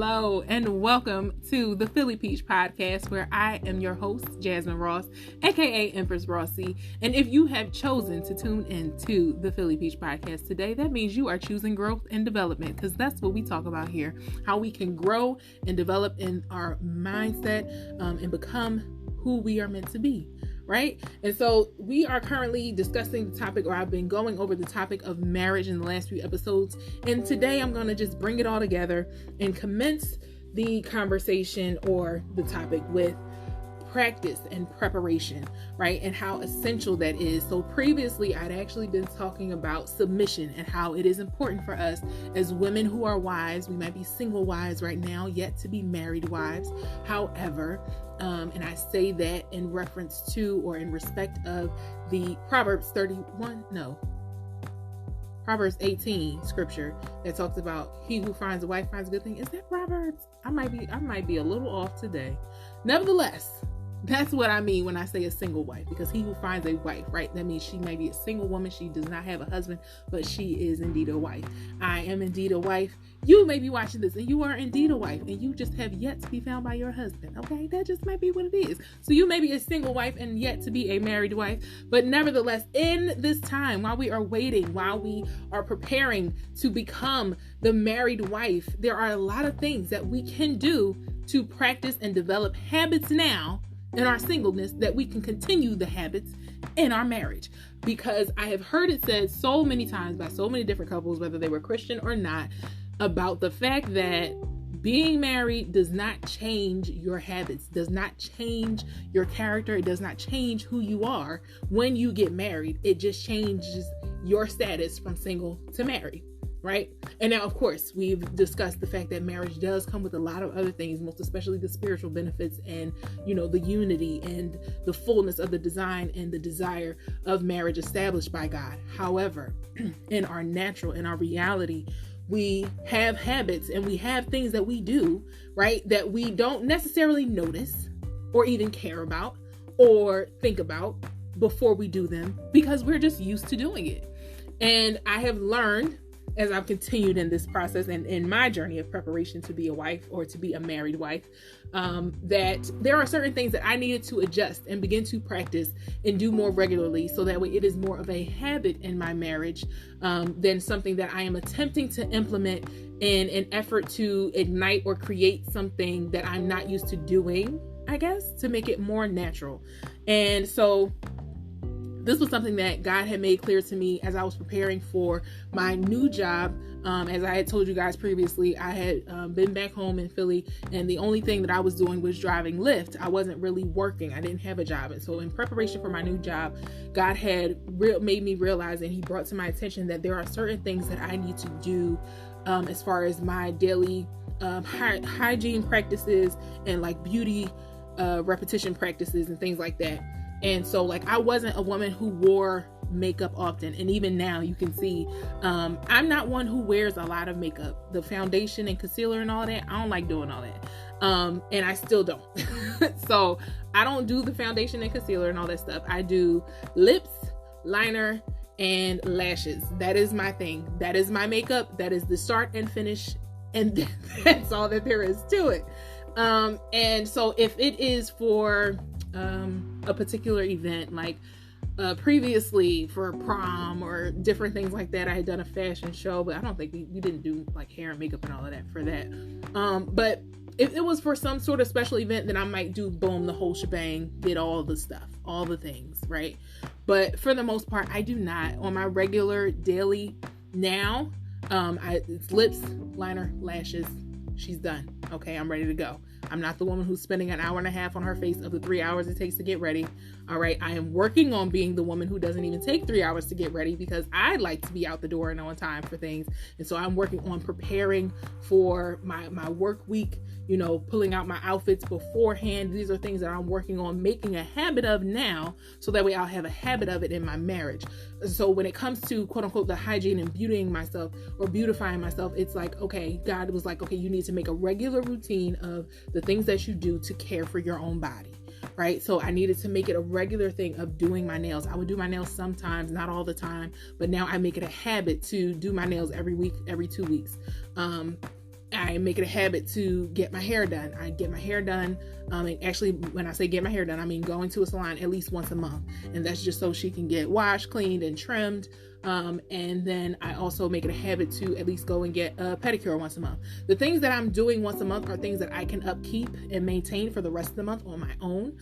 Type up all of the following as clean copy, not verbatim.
Hello, and welcome to the Philly Peach Podcast, where I am your host, Jasmine Ross, aka Empress Rossi. And if you have chosen to tune in to the Philly Peach Podcast today, that means you are choosing growth and development, because that's what we talk about here. How we can grow and develop in our mindset and become who we are meant to be. Right? And so we are currently discussing the topic, or I've been going over the topic of marriage in the last few episodes. And today I'm going to just bring it all together and commence the conversation or the topic with practice and preparation, right? And how essential that is. So previously, I'd actually been talking about submission and how it is important for us as women who are wives. We might be single wives right now, yet to be married wives. However, and I say that in reference to or in respect of the Proverbs 18 scripture that talks about he who finds a wife finds a good thing. Is that Proverbs? I might be a little off today. Nevertheless, that's what I mean when I say a single wife, because he who finds a wife, right? That means she may be a single woman. She does not have a husband, but she is indeed a wife. I am indeed a wife. You may be watching this and you are indeed a wife, and you just have yet to be found by your husband. Okay. That just might be what it is. So you may be a single wife and yet to be a married wife, but nevertheless, in this time, while we are waiting, while we are preparing to become the married wife, there are a lot of things that we can do to practice and develop habits now in our singleness that we can continue the habits in our marriage. Because I have heard it said so many times by so many different couples, whether they were Christian or not, about the fact that being married does not change your habits, does not change your character. It does not change who you are when you get married. It just changes your status from single to married. Right? And now, of course, we've discussed the fact that marriage does come with a lot of other things, most especially the spiritual benefits and, the unity and the fullness of the design and the desire of marriage established by God. However, in our reality, we have habits and we have things that we do, right, that we don't necessarily notice or even care about or think about before we do them, because we're just used to doing it. And I have learned, as I've continued in this process and in my journey of preparation to be a wife or to be a married wife, that there are certain things that I needed to adjust and begin to practice and do more regularly, so that way it is more of a habit in my marriage than something that I am attempting to implement in an effort to ignite or create something that I'm not used to doing, I guess, to make it more natural. And so this was something that God had made clear to me as I was preparing for my new job. As I had told you guys previously, I had been back home in Philly, and the only thing that I was doing was driving Lyft. I wasn't really working. I didn't have a job. And so in preparation for my new job, God had made me realize, and he brought to my attention, that there are certain things that I need to do as far as my daily hygiene practices and like beauty repetition practices and things like that. And so I wasn't a woman who wore makeup often. And even now you can see, I'm not one who wears a lot of makeup, the foundation and concealer and all that. I don't like doing all that. And I still don't. So I don't do the foundation and concealer and all that stuff. I do lips, liner, and lashes. That is my thing. That is my makeup. That is the start and finish. And that's all that there is to it. And so if it is for a particular event, like previously for prom or different things like that, I had done a fashion show, but I don't think we didn't do like hair and makeup and all of that for that. But if it was for some sort of special event, then I might do the whole shebang, get all the stuff, all the things, right? But for the most part, I do not. On my regular daily now, it's lips, liner, lashes. She's done. Okay, I'm ready to go. I'm not the woman who's spending an hour and a half on her face of the 3 hours it takes to get ready. All right. I am working on being the woman who doesn't even take 3 hours to get ready, because I like to be out the door and on time for things. And so I'm working on preparing for my work week, pulling out my outfits beforehand. These are things that I'm working on making a habit of now, so that way I'll have a habit of it in my marriage. So when it comes to quote unquote the hygiene and beautifying myself, it's like, okay, God was like, okay, you need to make a regular routine of the things that you do to care for your own body. Right? So I needed to make it a regular thing of doing my nails. I would do my nails sometimes, not all the time, but now I make it a habit to do my nails every week, every 2 weeks. I make it a habit to get my hair done. I get my hair done. And actually, when I say get my hair done, I mean going to a salon at least once a month. And that's just so she can get washed, cleaned, and trimmed. And then I also make it a habit to at least go and get a pedicure once a month. The things that I'm doing once a month are things that I can upkeep and maintain for the rest of the month on my own.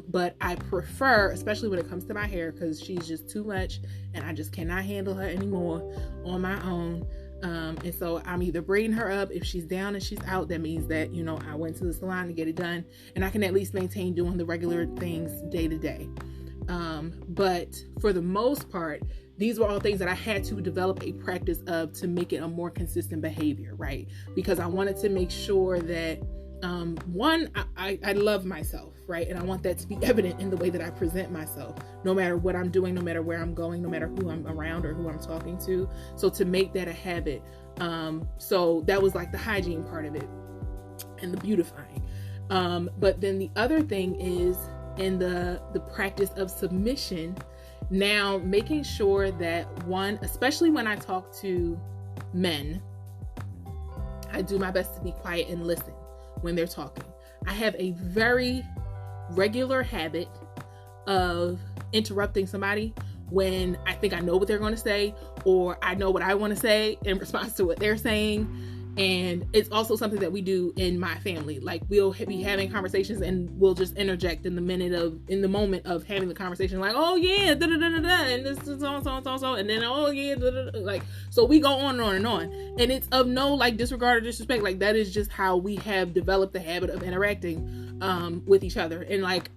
But I prefer, especially when it comes to my hair, because she's just too much and I just cannot handle her anymore on my own. And so I'm either braiding her up. If she's down and she's out, that means that, I went to the salon to get it done, and I can at least maintain doing the regular things day to day. But for the most part, these were all things that I had to develop a practice of to make it a more consistent behavior, right? Because I wanted to make sure that, one, I love myself, right? And I want that to be evident in the way that I present myself, no matter what I'm doing, no matter where I'm going, no matter who I'm around or who I'm talking to. So to make that a habit. So that was like the hygiene part of it and the beautifying. But then the other thing is in the practice of submission. Now, making sure that one, especially when I talk to men, I do my best to be quiet and listen when they're talking. I have a very regular habit of interrupting somebody when I think I know what they're going to say, or I know what I want to say in response to what they're saying. And it's also something that we do in my family. Like, we'll be having conversations and we'll just interject in the moment of having the conversation, like, oh yeah, da da da da da, and this is so, and then oh yeah, da, da, da. Like, so we go on and on and on, and it's of no like disregard or disrespect. Like, that is just how we have developed the habit of interacting with each other, and like.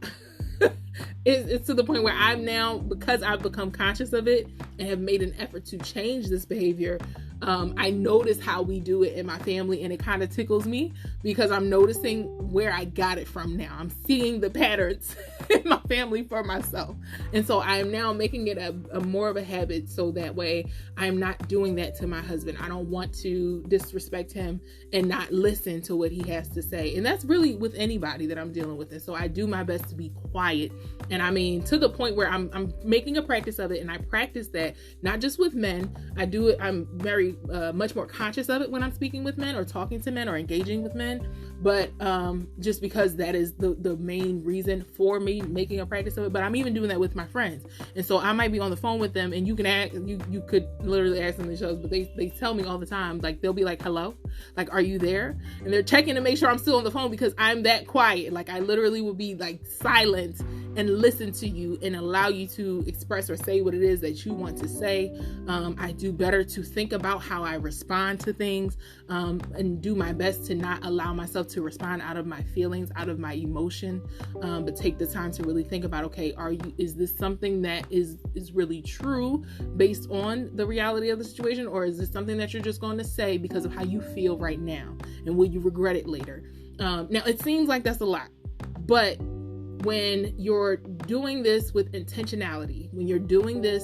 It's to the point where I'm now, because I've become conscious of it and have made an effort to change this behavior, I notice how we do it in my family, and it kind of tickles me because I'm noticing where I got it from now. I'm seeing the patterns in my family for myself. And so I am now making it a more of a habit, so that way I'm not doing that to my husband. I don't want to disrespect him and not listen to what he has to say. And that's really with anybody that I'm dealing with. And so I do my best to be quiet. And I mean, to the point where I'm making a practice of it, and I practice that not just with men. I do it. I'm very much more conscious of it when I'm speaking with men or talking to men or engaging with men. But just because that is the main reason for me making a practice of it. But I'm even doing that with my friends. And so I might be on the phone with them, and you could literally ask them the shows, but they tell me all the time, like, they'll be like, hello, like, are you there? And they're checking to make sure I'm still on the phone because I'm that quiet. Like, I literally will be like silent and listen to you and allow you to express or say what it is that you want to say. I do better to think about how I respond to things, and do my best to not allow myself to respond out of my feelings, out of my emotion, but take the time to really think about, okay, is this something that is really true based on the reality of the situation, or is this something that you're just going to say because of how you feel right now, and will you regret it later? Now, it seems like that's a lot, but when you're doing this with intentionality, when you're doing this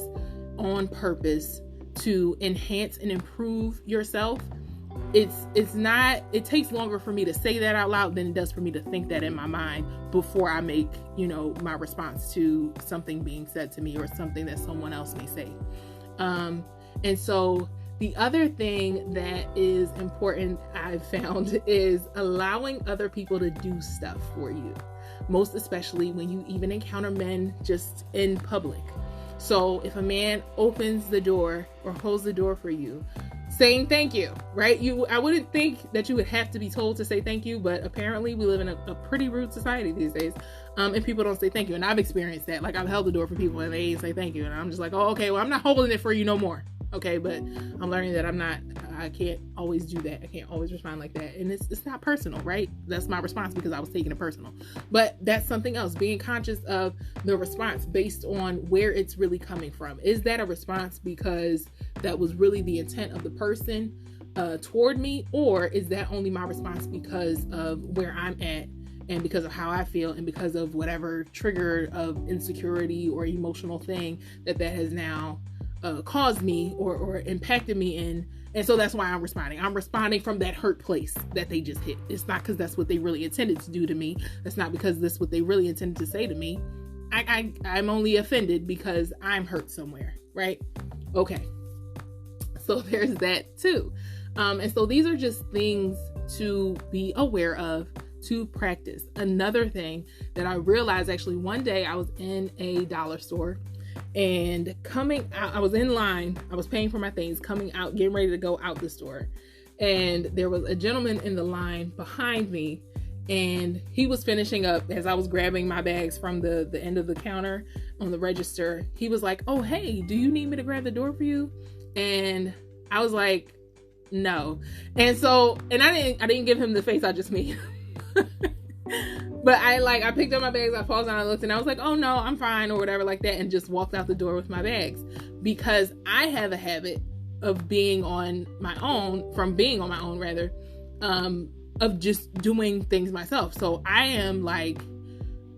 on purpose to enhance and improve yourself, it takes longer for me to say that out loud than it does for me to think that in my mind before I make, my response to something being said to me or something that someone else may say. And so the other thing that is important, I've found, is allowing other people to do stuff for you. Most especially when you even encounter men just in public. So if a man opens the door or holds the door for you, saying thank you, right? I wouldn't think that you would have to be told to say thank you, but apparently we live in a pretty rude society these days. And people don't say thank you. And I've experienced that. Like, I've held the door for people and they ain't say thank you. And I'm just like, oh, okay, well, I'm not holding it for you no more. Okay, but I'm learning that I can't always do that. I can't always respond like that. And it's not personal, right? That's my response because I was taking it personal. But that's something else, being conscious of the response based on where it's really coming from. Is that a response because that was really the intent of the person toward me? Or is that only my response because of where I'm at and because of how I feel and because of whatever trigger of insecurity or emotional thing that has now caused me or impacted me in? And so that's why I'm responding. I'm responding from that hurt place that they just hit. It's not because that's what they really intended to do to me. That's not because that's what they really intended to say to me. I'm only offended because I'm hurt somewhere, right? Okay. So there's that too. And so these are just things to be aware of, to practice. Another thing that I realized, actually, one day I was in a dollar store and coming out, I was in line, I was paying for my things, coming out, getting ready to go out the store. And there was a gentleman in the line behind me, and he was finishing up as I was grabbing my bags from the end of the counter on the register. He was like, "Oh, hey, do you need me to grab the door for you?" And I was like, "No." And so, and I didn't give him the face I just made. But I picked up my bags, I paused and I looked, and I was like, "Oh no, I'm fine," or whatever like that, and just walked out the door with my bags, because I have a habit of being on my own, of just doing things myself. So I am like,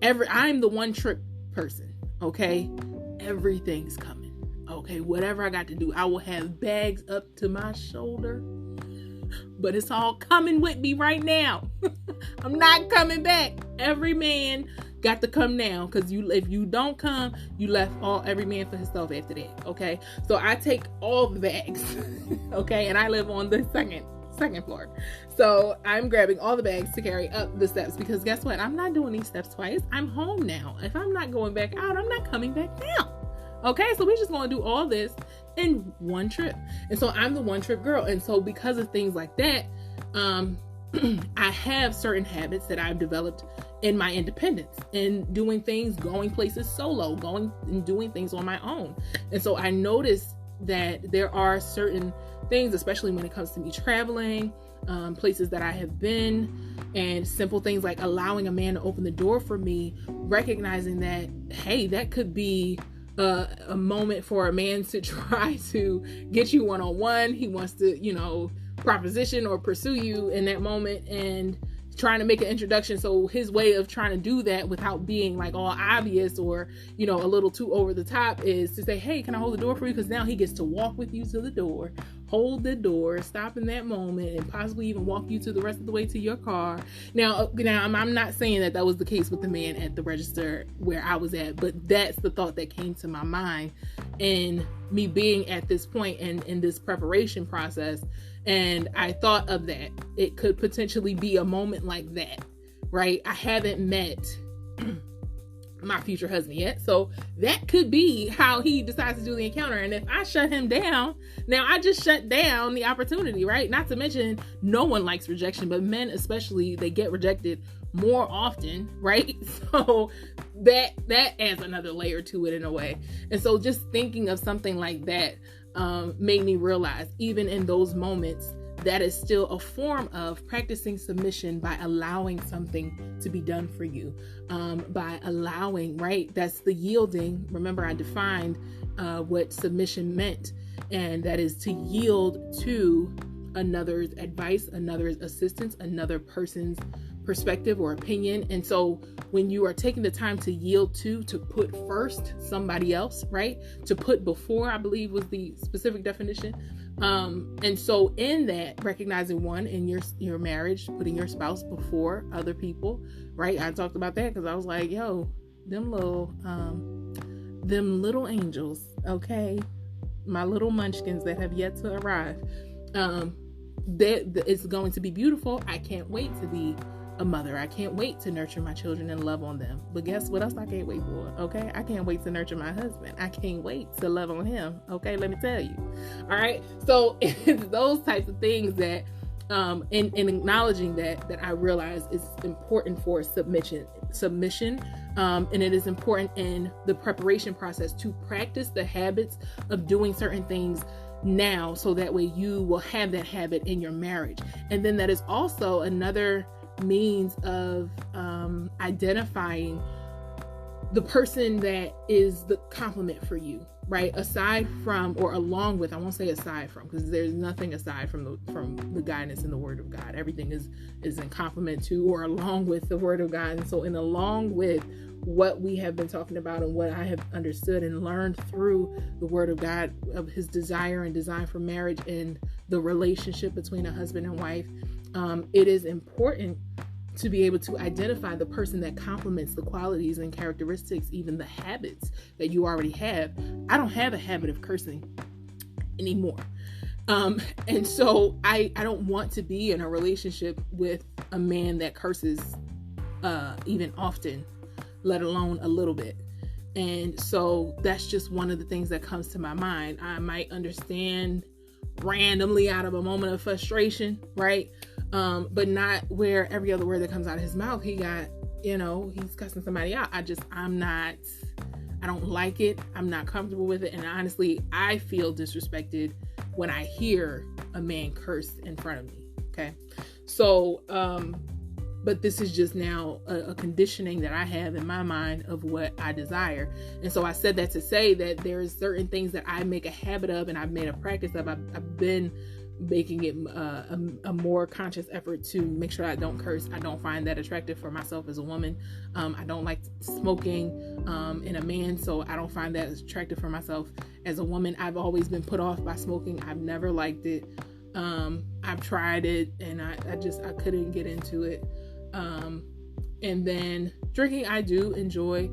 I'm the one trip person, okay? Everything's coming, okay? Whatever I got to do, I will have bags up to my shoulder, but it's all coming with me right now. I'm not coming back. Every man got to come now, because if you don't come, you left every man for himself after that, okay? So I take all the bags, okay? And I live on the second floor. So I'm grabbing all the bags to carry up the steps, because guess what? I'm not doing these steps twice. I'm home now. If I'm not going back out, I'm not coming back down. Okay, so we're just going to do all this in one trip. And so I'm the one trip girl. And so because of things like that, I have certain habits that I've developed in my independence, in doing things, going places solo, going and doing things on my own. And so I noticed that there are certain things, especially when it comes to me traveling, places that I have been, and simple things like allowing a man to open the door for me, recognizing that, hey, that could be a moment for a man to try to get you one-on-one. He wants to, proposition or pursue you in that moment, and trying to make an introduction. So his way of trying to do that without being like all obvious or, a little too over the top is to say, "Hey, can I hold the door for you?" Because now he gets to walk with you to the door, hold the door, stop in that moment, and possibly even walk you to the rest of the way to your car. Now I'm not saying that was the case with the man at the register where I was at, but that's the thought that came to my mind in me being at this point and in this preparation process. And I thought of that. It could potentially be a moment like that, right? I haven't met my future husband yet, so that could be how he decides to do the encounter. And if I shut him down, now I just shut down the opportunity, right? Not to mention, no one likes rejection, but men especially, they get rejected more often, right? So that adds another layer to it in a way. And so just thinking of something like that made me realize, even in those moments, that is still a form of practicing submission by allowing something to be done for you, by allowing, right? That's the yielding. Remember, I defined what submission meant, and that is to yield to another's advice, another's assistance, another person's perspective or opinion. And so when you are taking the time to yield to put first somebody else, right? To put before, I believe was the specific definition. And so in that, recognizing one, in your marriage, putting your spouse before other people, right? I talked about that because I was like, yo, them little angels, okay? My little munchkins that have yet to arrive. That it's going to be beautiful. I can't wait to be a mother. I can't wait to nurture my children and love on them. But guess what else I can't wait for? Okay, I can't wait to nurture my husband. I can't wait to love on him. Okay, let me tell you. All right, so it's those types of things that in acknowledging that I realize is important for submission, and it is important in the preparation process to practice the habits of doing certain things now, so that way you will have that habit in your marriage. And then that is also another means of identifying the person that is the complement for you, right? Aside from, or along with, I won't say aside from, because there's nothing aside from the guidance in the Word of God. Everything is in complement to or along with the Word of God. And so along with what we have been talking about and what I have understood and learned through the Word of God, of His desire and design for marriage and the relationship between a husband and wife, it is important to be able to identify the person that complements the qualities and characteristics, even the habits that you already have. I don't have a habit of cursing anymore. And so I don't want to be in a relationship with a man that curses even often, let alone a little bit. And so that's just one of the things that comes to my mind. I might understand randomly out of a moment of frustration, right? But not where every other word that comes out of his mouth, he's cussing somebody out. I don't like it. I'm not comfortable with it. And honestly, I feel disrespected when I hear a man curse in front of me. Okay. So, but this is just now a conditioning that I have in my mind of what I desire. And so I said that to say that there's certain things that I make a habit of and I've made a practice of. I've been making it a more conscious effort to make sure I don't curse. I don't find that attractive for myself as a woman. I don't like smoking in a man, so I don't find that attractive for myself as a woman. I've always been put off by smoking. I've never liked it. I've tried it and I couldn't get into it. And then drinking, I do enjoy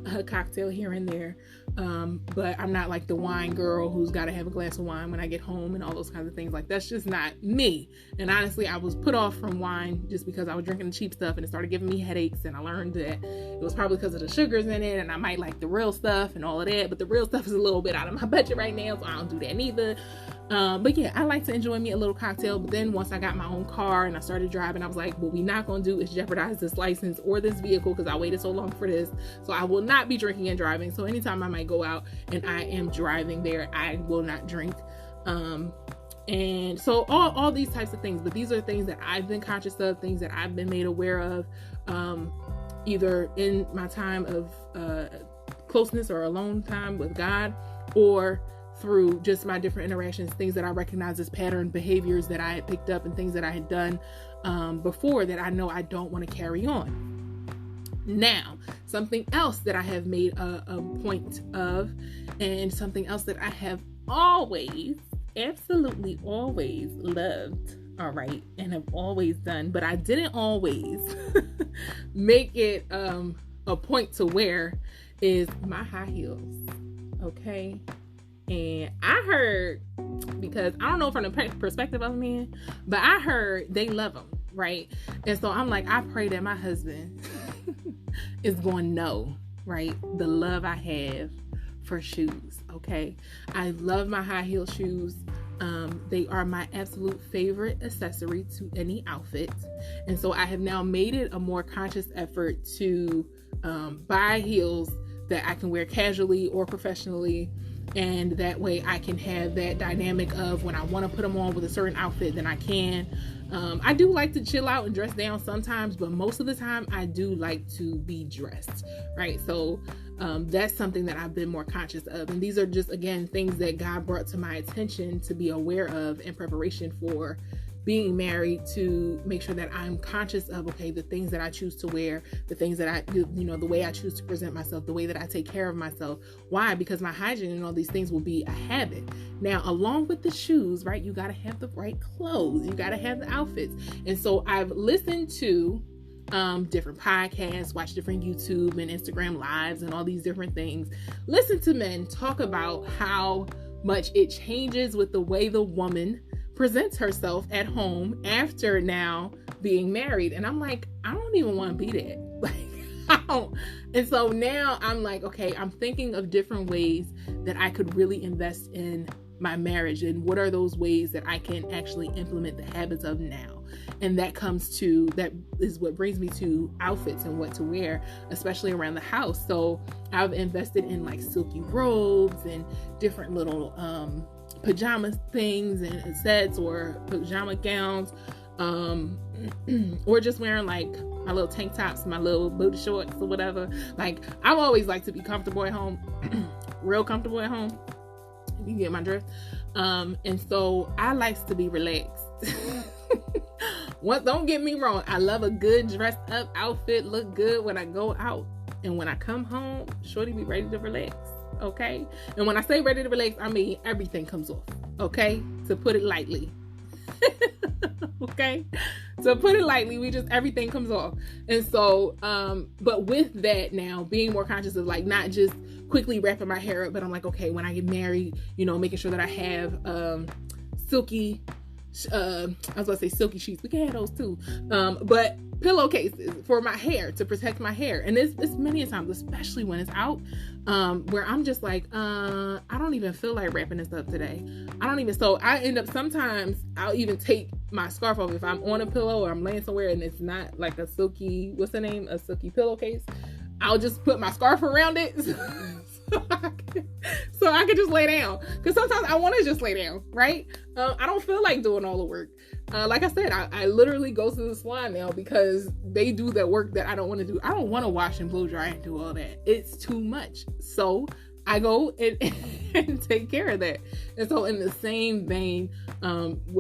a cocktail here and there. But I'm not like the wine girl who's got to have a glass of wine when I get home and all those kinds of things. Like, that's just not me. And honestly, I was put off from wine just because I was drinking the cheap stuff and it started giving me headaches. And I learned that it was probably because of the sugars in it, and I might like the real stuff and all of that. But the real stuff is a little bit out of my budget right now, so I don't do that neither. But yeah, I like to enjoy me a little cocktail. But then once I got my own car and I started driving, I was like, what we not going to do is jeopardize this license or this vehicle, because I waited so long for this. So I will not be drinking and driving. So anytime I might go out and I am driving there, I will not drink. And so all these types of things, but these are things that I've been conscious of, things that I've been made aware of, either in my time of closeness or alone time with God, or through just my different interactions, things that I recognize as pattern behaviors that I had picked up and things that I had done before that I know I don't want to carry on. Now, something else that I have made a point of, and something else that I have always, absolutely always loved, all right, and have always done, but I didn't always make it a point to wear, is my high heels, okay? And I heard, because I don't know from the perspective of men, but I heard they love them, right? And so I'm like, I pray that my husband is going to know, right, the love I have for shoes, okay? I love my high heel shoes. They are my absolute favorite accessory to any outfit. And so I have now made it a more conscious effort to buy heels that I can wear casually or professionally. And that way I can have that dynamic of when I want to put them on with a certain outfit, then I can. I do like to chill out and dress down sometimes, but most of the time I do like to be dressed, right? So that's something that I've been more conscious of. And these are just, again, things that God brought to my attention to be aware of in preparation for being married, to make sure that I'm conscious of, okay, the things that I choose to wear, the things that I, the way I choose to present myself, the way that I take care of myself. Why? Because my hygiene and all these things will be a habit. Now, along with the shoes, right, you got to have the right clothes. You got to have the outfits. And so I've listened to different podcasts, watch different YouTube and Instagram lives and all these different things. Listen to men talk about how much it changes with the way the woman presents herself at home after now being married. And I'm like, I don't even want to be that. Like, I don't. And so now I'm like, okay, I'm thinking of different ways that I could really invest in my marriage, and what are those ways that I can actually implement the habits of now. And that is what brings me to outfits and what to wear, especially around the house. So I've invested in like silky robes and different little pajama things and sets, or pajama gowns, or just wearing like my little tank tops, my little booty shorts or whatever. Like, I've always liked to be comfortable at home, real comfortable at home. You get my drift. And so I like to be relaxed. Don't get me wrong, I love a good dressed up outfit, look good when I go out, and when I come home, shorty be ready to relax. Okay? And when I say ready to relax, I mean everything comes off. Okay? To put it lightly. Okay? To put it lightly, everything comes off. And so, but with that now, being more conscious of like not just quickly wrapping my hair up, but I'm like, okay, when I get married, making sure that I have silky, I was going to say silky sheets. We can have those too. But pillowcases for my hair, to protect my hair. And it's many a times, especially when it's out, where I'm just like, I don't even feel like wrapping this up today. So I end up, sometimes I'll even take my scarf off if I'm on a pillow or I'm laying somewhere and it's not like a silky, what's the name? A silky pillowcase. I'll just put my scarf around it so I can just lay down. Because sometimes I want to just lay down, right? I don't feel like doing all the work. Like I said, I literally go to the salon now because they do that work that I don't want to do. I don't want to wash and blow dry and do all that. It's too much. So I go and take care of that. And so in the same vein,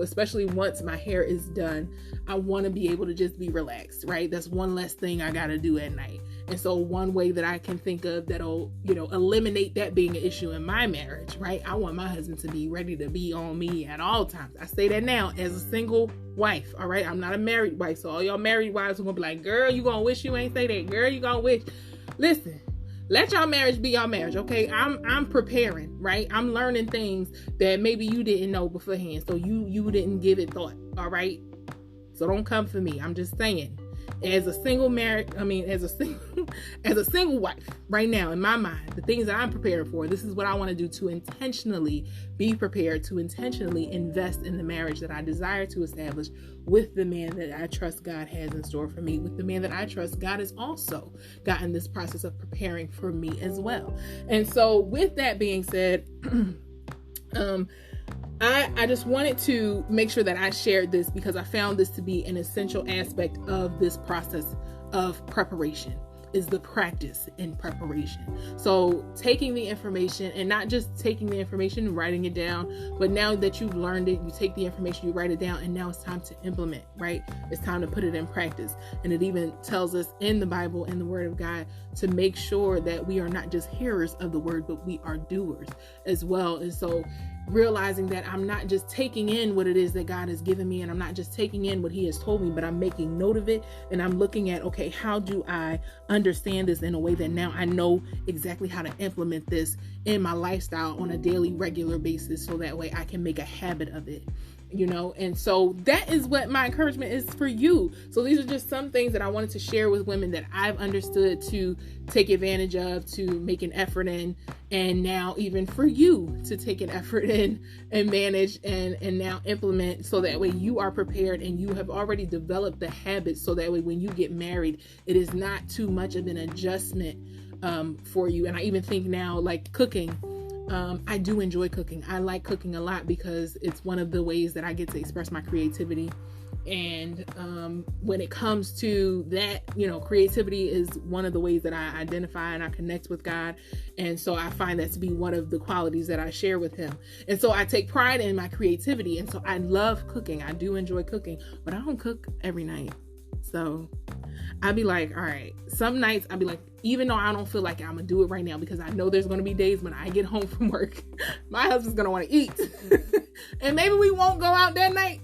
especially once my hair is done, I want to be able to just be relaxed, right? That's one less thing I got to do at night. And so one way that I can think of that'll, eliminate that being an issue in my marriage, right? I want my husband to be ready to be on me at all times. I say that now as a single wife, all right? I'm not a married wife. So all y'all married wives are going to be like, girl, you going to wish you ain't say that. Girl, you going to wish. Listen, let y'all marriage be y'all marriage, okay? I'm preparing, right? I'm learning things that maybe you didn't know beforehand. So you didn't give it thought, all right? So don't come for me. I'm just saying. As a single wife right now, in my mind, the things that I'm prepared for, this is what I want to do to intentionally be prepared, to intentionally invest in the marriage that I desire to establish with the man that I trust God has in store for me, with the man that I trust God has also gotten this process of preparing for me as well. And so with that being said, I just wanted to make sure that I shared this because I found this to be an essential aspect of this process of preparation, is the practice in preparation. So taking the information, and not just taking the information and writing it down, but now that you've learned it, you take the information, you write it down, and now it's time to implement, right? It's time to put it in practice. And it even tells us in the Bible and the Word of God to make sure that we are not just hearers of the word, but we are doers as well. And so realizing that I'm not just taking in what it is that God has given me, and I'm not just taking in what he has told me, but I'm making note of it, and I'm looking at, okay, how do I understand this in a way that now I know exactly how to implement this in my lifestyle on a daily, regular basis, so that way I can make a habit of it. And so that is what my encouragement is for you. So these are just some things that I wanted to share with women that I've understood to take advantage of, to make an effort in, and now even for you to take an effort in and manage and now implement, so that way you are prepared and you have already developed the habits, so that way when you get married, it is not too much of an adjustment for you. And I even think now, like cooking, I do enjoy cooking. I like cooking a lot because it's one of the ways that I get to express my creativity. And when it comes to that, creativity is one of the ways that I identify and I connect with God. And so I find that to be one of the qualities that I share with him. And so I take pride in my creativity. And so I love cooking. I do enjoy cooking, but I don't cook every night. So I'd be like, all right, some nights I'd be like, even though I don't feel like I'm gonna do it right now, because I know there's gonna be days when I get home from work, my husband's gonna want to eat and maybe we won't go out that night.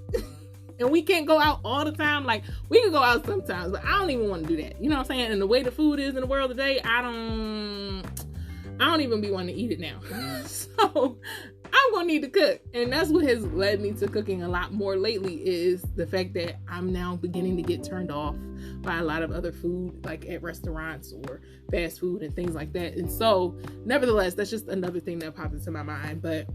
And we can't go out all the time. Like, we can go out sometimes, but I don't even want to do that. You know what I'm saying? And the way the food is in the world today, I don't even be wanting to eat it now. So I'm going to need to cook. And that's what has led me to cooking a lot more lately, is the fact that I'm now beginning to get turned off by a lot of other food, like at restaurants or fast food and things like that. And so nevertheless, that's just another thing that popped into my mind. But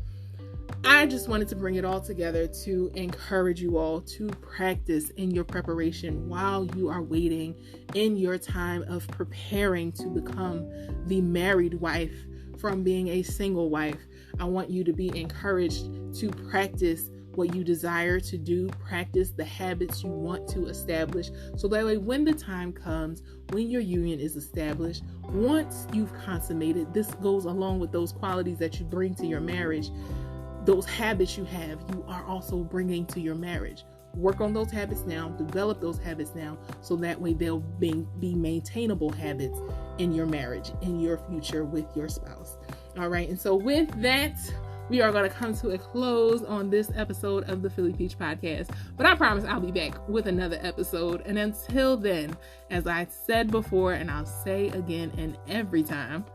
I just wanted to bring it all together to encourage you all to practice in your preparation while you are waiting, in your time of preparing to become the married wife from being a single wife. I want you to be encouraged to practice what you desire to do, practice the habits you want to establish, so that way when the time comes, when your union is established, once you've consummated, this goes along with those qualities that you bring to your marriage. Those habits you have, you are also bringing to your marriage. Work on those habits now, develop those habits now, so that way they'll be maintainable habits in your marriage, in your future with your spouse. All right. And so with that, we are going to come to a close on this episode of the Philly Peach Podcast. But I promise I'll be back with another episode. And until then, as I said before, and I'll say again and every time,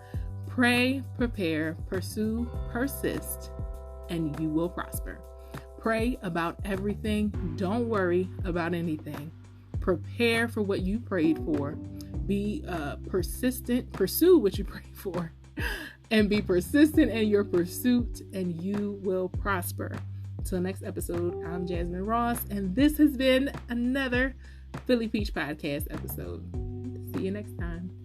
pray, prepare, pursue, persist, and you will prosper. Pray about everything. Don't worry about anything. Prepare for what you prayed for. Be persistent. Pursue what you prayed for. And be persistent in your pursuit, and you will prosper. Till next episode, I'm Jasmine Ross, and this has been another Philly Peach Podcast episode. See you next time.